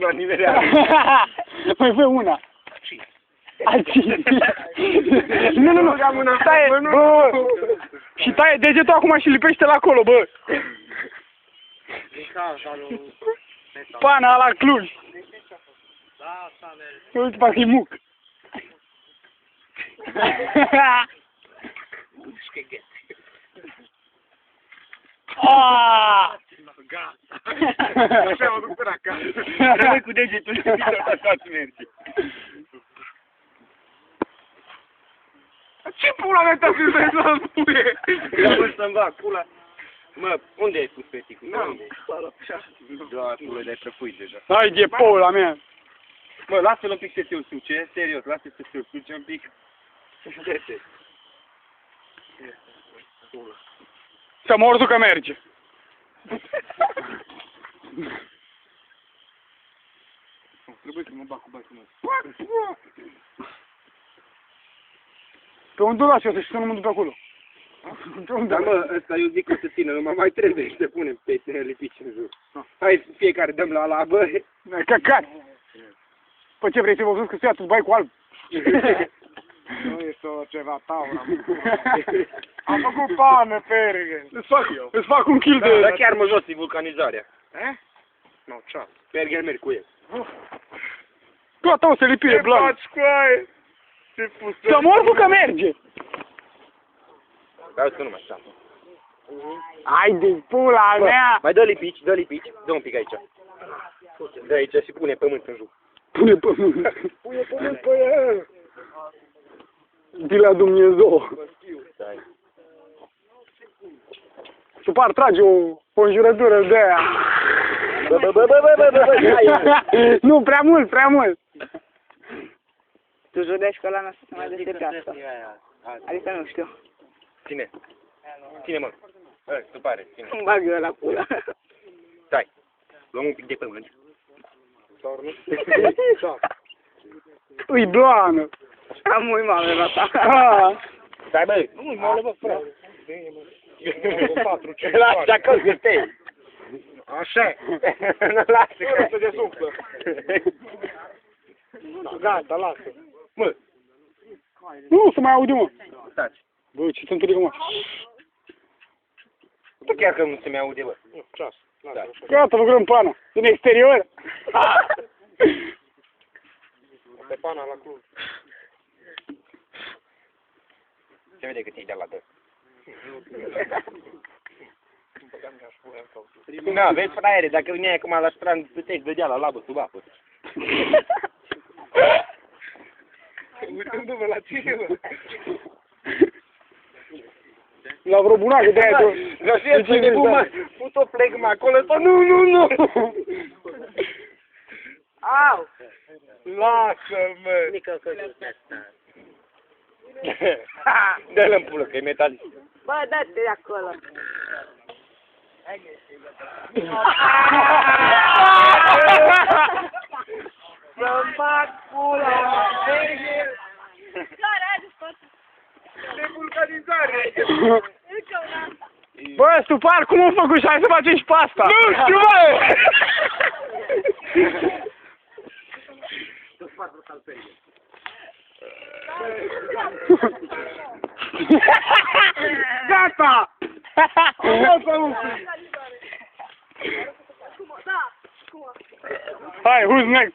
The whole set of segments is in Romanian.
la nivelea. Mai fă una. Nu, taie, bă, și taie degetul acum și lipește la acolo, bă. Pana la Cluj. Uite, parcă-i muc. Așa mă duc până acasă. Rămâi cu degetul și tot merge. Ce pula mea ta să-i să spune? Vreau să-mi bag pula. Mă, unde ai pus peticul? N-am. Da, pula, de-ai prăfuit deja. Hai de pula mea. Mă, lasă-l un pic să se usuce, serios, lasă să se usuce un pic. Să mă orzu că merge. Trebuie să mă bag cu băiatul meu. Pe unde o las eu să nu mă duc pe acolo? Pe unde? Dar mă, ăsta eu zic că o să țină, numai mai trebuie să punem pe lipici în jur. Hai, fiecare dăm la bă. Căcat! Păi ce vrei să vă văzut că se ia tu bai cu alb? Nu este o ceva taură. Am făcut pană, pergă. Îți fac un kill de... Dar chiar mă jos, e vulcanizarea. Nu, ce? Pergă merg cu el. Toată o să lipire Ce blanc. faci cu aia? Ce pus? Să mă orzu că merge! Dar să nu mai așa. Hai de pula mea! Mai dă lipici, dă un pic aici. Dă aici și pune pământ în jur. Pune pământ. Pune pământ pe el. De la Dumnezeu. Stai. Și par trage o înjurătură de aia. Bă. Nu, prea mult, prea mult. Tu judești că ăla nu o să se mai desepească. Adică nu știu. Ține. Ține, mă. Tu pare, ține. Îmi bag eu la pula. Stai. Luăm un pic de pământ. Îi blană. Am mult mame la ta. Stai, bă. Nu-i moale, bă, frate. 4, 5, Lasă că gătei. Așa. Nu lasă Nu că... se desumplă. Gata, lasă. Mă, Nu, să mai aude, mă. stați. Bă, ce se întâmplă, mă? Tu chiar că nu se mai aude, bă. Nu, ceas. Da. Gata, lucrăm pana. În exterior. Pe pana la Cluj. Se vede că ți-ai de la dă. Na, vezi, fraiere, dacă veneai acum la strand, puteai vedea la labă sub apă. Uitându-mă la tine, bă. La vreo bunacă de aia. Dar și el ce nebun, mă, put-o flegma acolo, să nu. Au! Lasă-mă. Dă-l în pulă, că e metalist. Bă, dă-te de acolo. Să-mi bag pula. De vulcanizare. Bă, Stupar, cum am făcut și hai să facem și pasta? Nu știu, bă! Gata! Hai, who's next?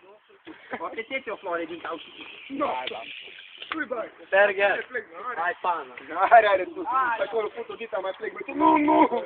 Poate te o floare din cauci. Berger. Hai pana. Are tu. Acolo put-o dita mai plec. Nu.